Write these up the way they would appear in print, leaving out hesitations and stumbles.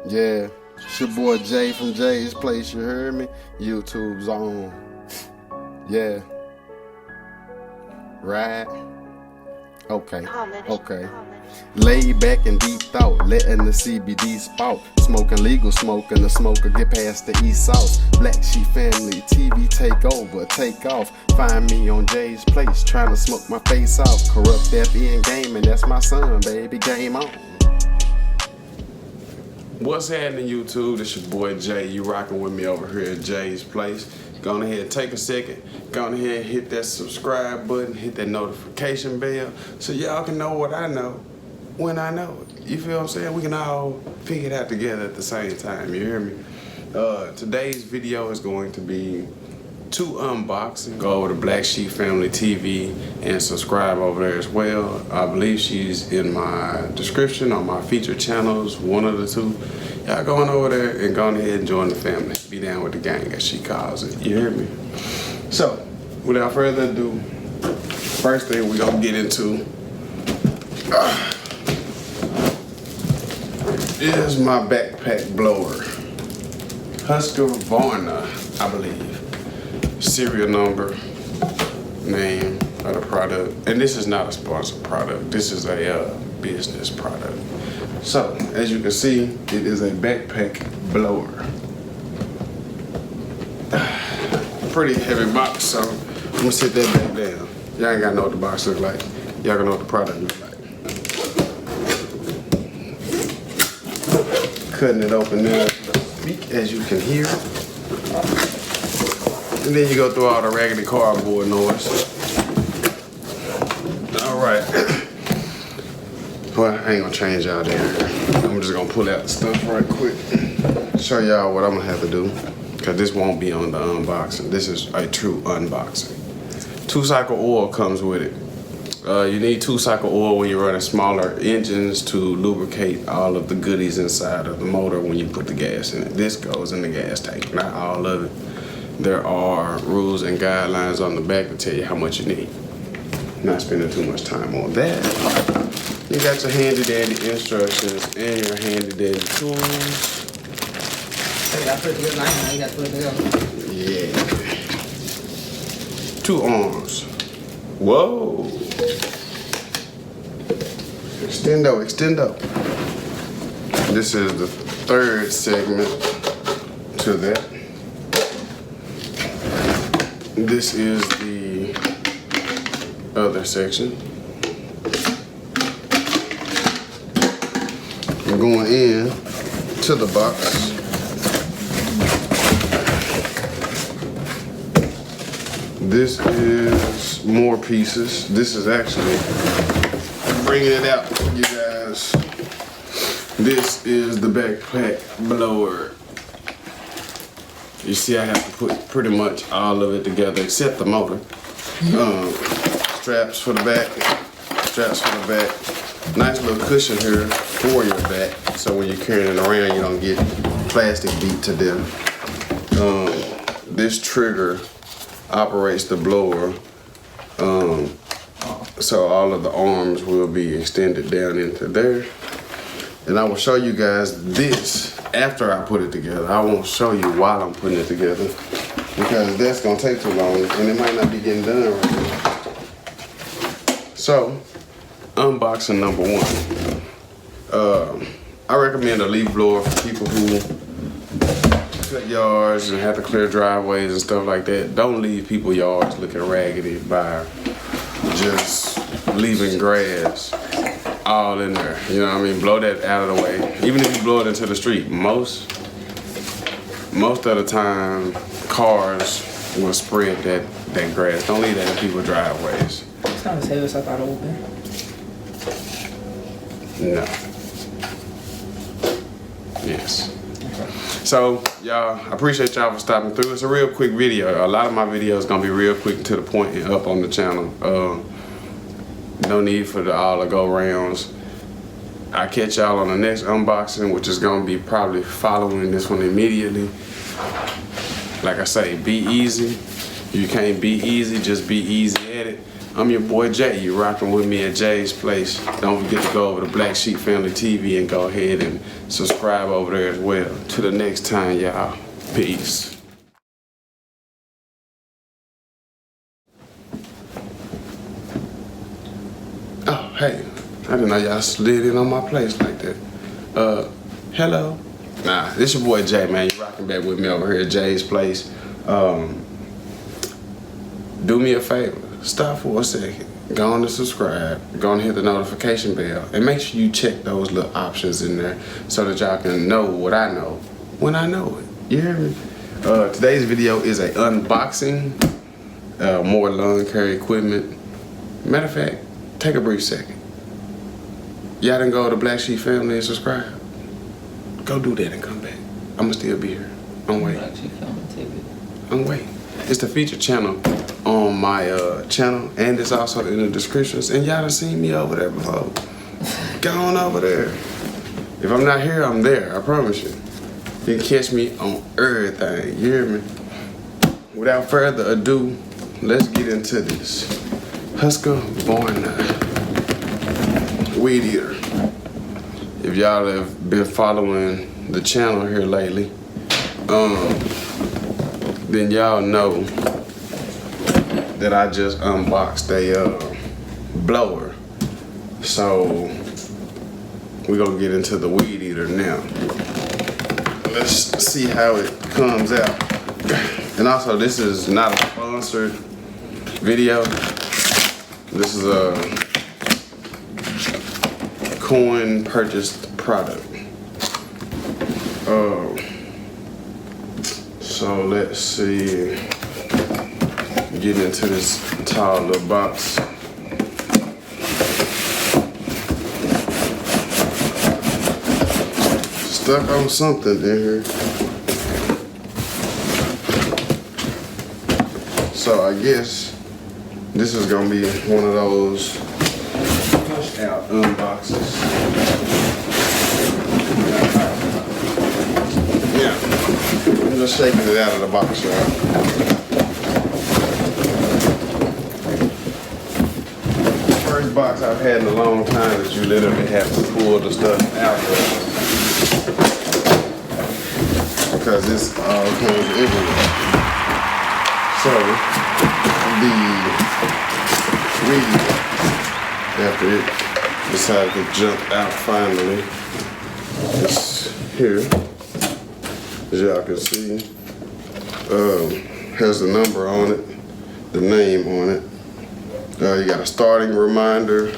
Yeah, it's your boy Jay from Jay's Place, you heard me? YouTube's on. Yeah. Right. Okay. Lay back and deep thought, letting the CBD spout. Smoking legal smoke and the smoker get past the east south. Black Sheep family, TV take over, take off. Find me on Jay's Place, trying to smoke my face off. Corrupt FE gaming, that's my son, baby, game on. What's happening, YouTube? This your boy Jay. You rocking with me over here at Jay's Place. Go on ahead and take a second. Go on ahead and hit that subscribe button, hit that notification bell, so y'all can know what I know when I know it. You feel what I'm saying? We can all figure it out together at the same time. You hear me? Today's video is going to be 2 unboxing. Go over to Black Sheep Family TV and subscribe over there as well. I believe she's in my description on my featured channels, one of the 2. Y'all go on over there and go on ahead and join the family. Be down with the gang, as she calls it. You hear me? So, without further ado, first thing we're gonna get into is my backpack blower. Husqvarna, I believe. Serial number, name of the product, and this is not a sponsored product. This is a business product. So, as you can see, it is a backpack blower. Pretty heavy box, so I'm gonna sit that back down. Y'all ain't gotta know what the box look like. Y'all gonna know what the product look like. Cutting it open now, as you can hear. And then you go through all the raggedy cardboard noise. All right. Well, I ain't gonna change y'all there. I'm just gonna pull out the stuff right quick. Show y'all what I'm gonna have to do. Cause this won't be on the unboxing. This is a true unboxing. 2-cycle oil comes with it. You need 2-cycle oil when you're running smaller engines to lubricate all of the goodies inside of the motor when you put the gas in it. This goes in the gas tank, not all of it. There are rules and guidelines on the back to tell you how much you need. Not spending too much time on that. You got your handy dandy instructions and your handy dandy tools. You gotta put it together like now, you gotta put it together. Yeah. 2 arms. Whoa. Extendo. This is the 3rd segment to that. This is the other section. I'm going in to the box. This is more pieces. This is actually bringing it out for you guys. This is the backpack blower. You see I have to put pretty much all of it together except the motor. Straps for the back. Nice little cushion here for your back, so when you're carrying it around you don't get plastic beat to death. This trigger operates the blower, so all of the arms will be extended down into there. And I will show you guys this after I put it together. I won't show you while I'm putting it together because that's gonna take too long and it might not be getting done right now. So, unboxing number 1. I recommend a leaf blower for people who cut yards and have to clear driveways and stuff like that. Don't leave people's yards looking raggedy by just leaving grass all in there. You know what I mean? Blow that out of the way. Even if you blow it into the street, most of the time cars will spread that grass. Don't leave that in people's driveways. It's not as heavy as I thought it would be. No. Yes. So, y'all, I appreciate y'all for stopping through. It's a real quick video. A lot of my videos gonna be real quick and to the point and up on the channel. No need for all the go-rounds. I'll catch y'all on the next unboxing, which is gonna be probably following this one immediately. Like I say, be easy. You can't be easy, just be easy at it. I'm your boy Jay. You rocking with me at Jay's Place. Don't forget to go over to Black Sheep Family TV and go ahead and subscribe over there as well. Till the next time, y'all. Peace. Oh, hey. I didn't know y'all slid in on my place like that. Hello. Nah, this your boy Jay, man. You rocking back with me over here at Jay's Place. Do me a favor. Stop for a second. Go on and subscribe. Go on and hit the notification bell. And make sure you check those little options in there so that y'all can know what I know when I know it. You hear me? Today's video is a unboxing. More lawn care equipment. Matter of fact, take a brief second. Y'all done go to Black Sheep Family and subscribe? Go do that and come back. I'ma still be here. I'm waiting. Black Sheep Family TV. I'm waiting. It's the featured channel on my channel, and it's also in the descriptions. And y'all done seen me over there before. Go on over there. If I'm not here, I'm there. I promise you. You can catch me on everything. You hear me? Without further ado, let's get into this. Husqvarna weed eater. If y'all have been following the channel here lately, then y'all know that I just unboxed a blower. So we're gonna get into the weed eater now. Let's see how it comes out. And also, this is not a sponsored video. This is a coin purchased product. So let's see. Get into this tall little box. Stuck on something in here. So I guess this is gonna be one of those push out unboxes. Yeah, I'm just shaking it out of the box, y'all. First box I've had in a long time that you literally have to pull the stuff out of, because it's all kinds everywhere. So the weed, after it decided to jump out finally, it's here, as y'all can see. Has the number on it, the name on it. You got a starting reminder,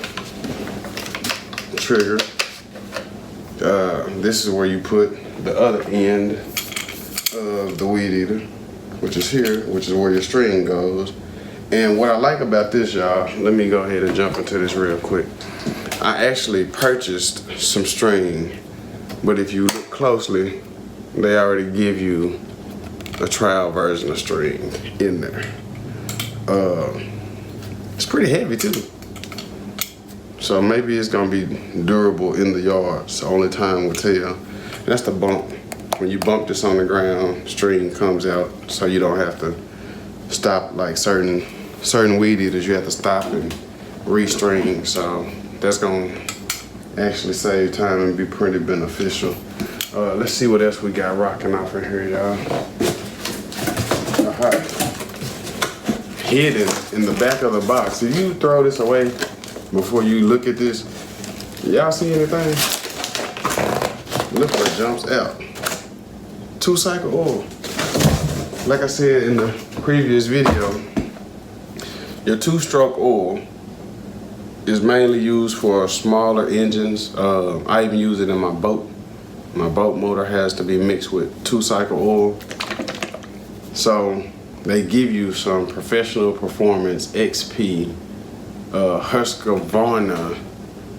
trigger. This is where you put the other end of the weed eater, which is here, which is where your string goes. And what I like about this, y'all, let me go ahead and jump into this real quick. I actually purchased some string, but if you look closely, they already give you a trial version of string in there. It's pretty heavy too. So maybe it's gonna be durable in the yard. So only time will tell. And that's the bump. When you bump this on the ground, string comes out, so you don't have to stop like certain weed eaters. You have to stop and restring. So that's gonna actually save time and be pretty beneficial. Let's see what else we got rocking off in here, y'all. Alright. Hidden in the back of the box. If you throw this away before you look at this, y'all see anything? Look what jumps out. 2-cycle oil. Like I said in the previous video, your 2-stroke oil is mainly used for smaller engines. I even use it in my boat. My boat motor has to be mixed with 2-cycle oil. So they give you some Professional Performance XP Husqvarna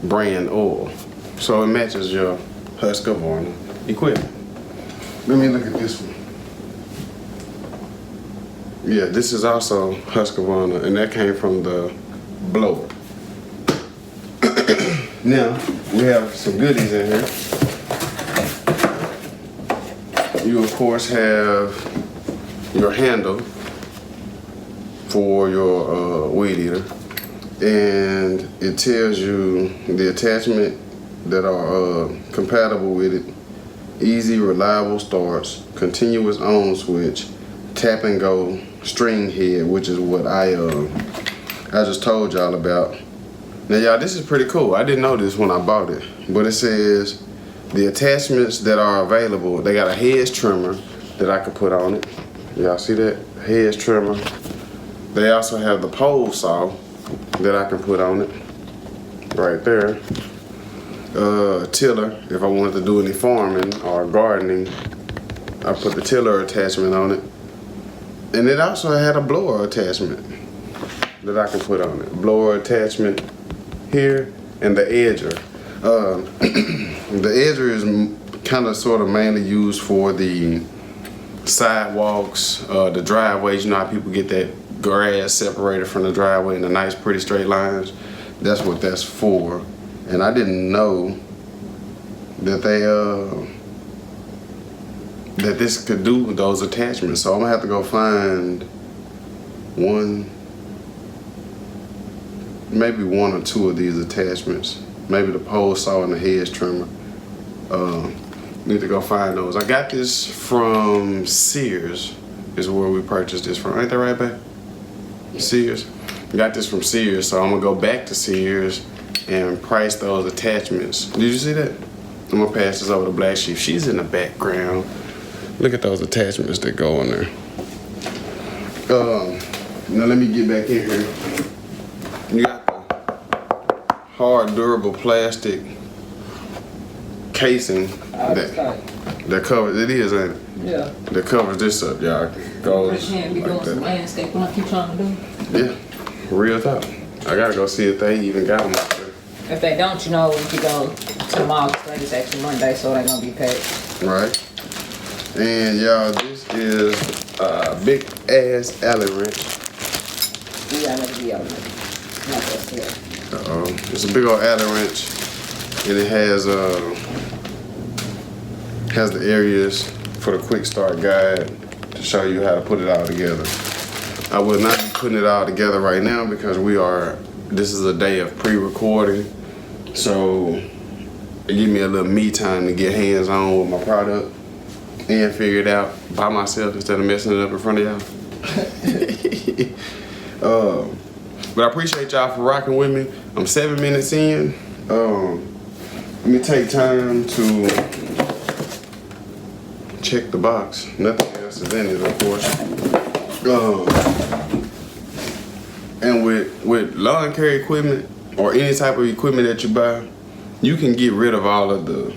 brand oil. So it matches your Husqvarna equipment. Let me look at this one. Yeah, this is also Husqvarna, and that came from the blower. Now, we have some goodies in here. You, of course, have your handle for your weed eater. and it tells you the attachment that are compatible with it. Easy, reliable starts, continuous on switch, tap and go, string head, which is what I just told y'all about. Now y'all, this is pretty cool. I didn't know this when I bought it, but it says the attachments that are available. They got a hedge trimmer that I could put on it. Y'all see that? Hedge trimmer. They also have the pole saw that I can put on it right there. Tiller, if I wanted to do any farming or gardening, I put the tiller attachment on it. And it also had a blower attachment that I can put on it. Blower attachment here and the edger. The edger is kind of sort of mainly used for the sidewalks, the driveways. You know how people get that grass separated from the driveway in the nice pretty straight lines? That's what that's for. And I didn't know that that this could do those attachments. So I'm gonna have to go find maybe one or two of these attachments. Maybe the pole saw and the hedge trimmer. Need to go find those. I got this from Sears, is where we purchased this from. Ain't that right, babe? Sears. Got this from Sears, so I'm gonna go back to Sears and price those attachments. Did you see that? I'm gonna pass this over to Black Sheep. She's in the background. Look at those attachments that go in there. Now let me get back in here. You got the hard, durable plastic casing that covers. It is, ain't it? Yeah. That covers this up, y'all. Goes Can't be like doing some that. landscaping like you trying to do. Yeah, real talk. I gotta go see if they even got them out there. If they don't, you know, we could go to the mall. Today is actually Monday, so they're gonna be paid. Right. And y'all, this is a big ass Allen wrench. Yeah, I never be out there. Not that here. It's a big old Allen wrench, and it has the areas for the quick start guide to show you how to put it all together. I will not be putting it all together right now because this is a day of pre-recording, so it give me a little me time to get hands on with my product and figure it out by myself instead of messing it up in front of y'all. But I appreciate y'all for rocking with me. I'm 7 minutes in. Let me take time to check the box. Nothing else is in it, of course. And with lawn care equipment or any type of equipment that you buy, you can get rid of all of the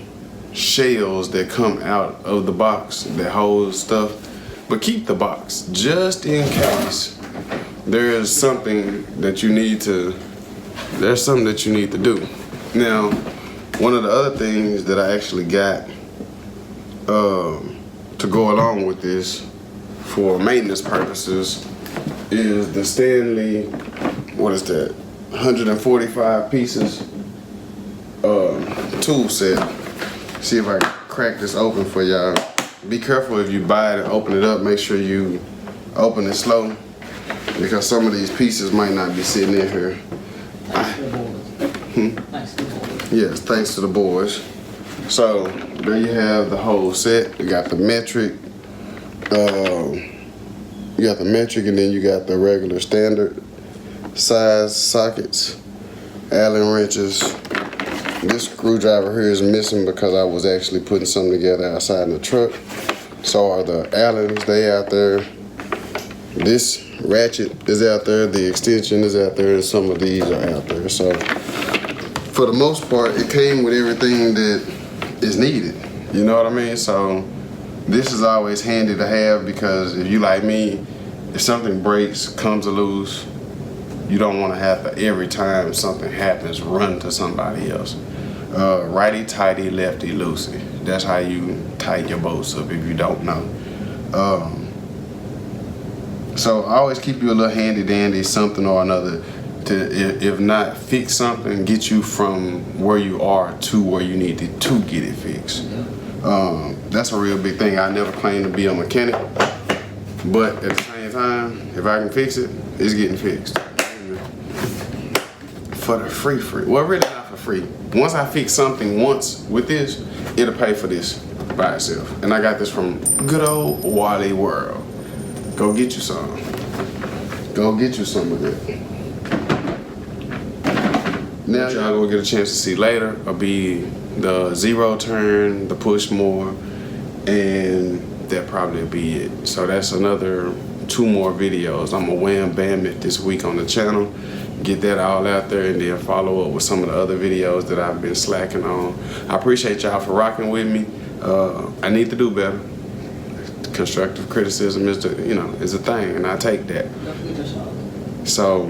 shells that come out of the box that holds stuff, but keep the box just in case there's something that you need to do. Now, one of the other things that I actually got to go along with this for maintenance purposes is the Stanley, what is that, 145 pieces tool set. See if I can crack this open for y'all. Be careful if you buy it and open it up, make sure you open it slow because some of these pieces might not be sitting in here. Yes, thanks to the boys. So there you have the whole set. You got the metric, and then you got the regular standard size sockets, Allen wrenches. This screwdriver here is missing because I was actually putting something together outside in the truck. So are the Allens, they out there. This ratchet is out there, the extension is out there, and some of these are out there. So for the most part, it came with everything that is needed. You know what I mean? So this is always handy to have because if you like me, if something breaks, comes loose, you don't want to have to, every time something happens, run to somebody else. Righty tighty, lefty loosey. That's how you tighten your bolts up if you don't know. So always keep you a little handy dandy something or another to, if not fix something, get you from where you are to where you need to get it fixed. That's a real big thing. I never claim to be a mechanic, but at the same time, if I can fix it, it's getting fixed. for the free. Well, really not for free. Once I fix something once with this, it'll pay for this by itself. And I got this from good old Wally World. Go get you some. Go get you some of it. Now y'all gonna get a chance to see later will be the zero turn, the push more, and that probably will be it. So that's another 2 more videos. I'm gonna wham bam it this week on the channel, get that all out there, and then follow up with some of the other videos that I've been slacking on. I appreciate y'all for rocking with me. I need to do better. Constructive criticism is is a thing, and I take that. So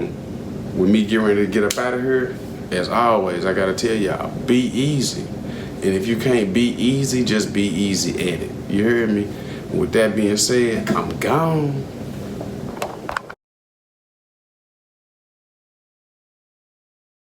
with me getting ready to get up out of here, as always, I gotta tell y'all, be easy. And if you can't be easy, just be easy at it. You hear me? With that being said, I'm gone.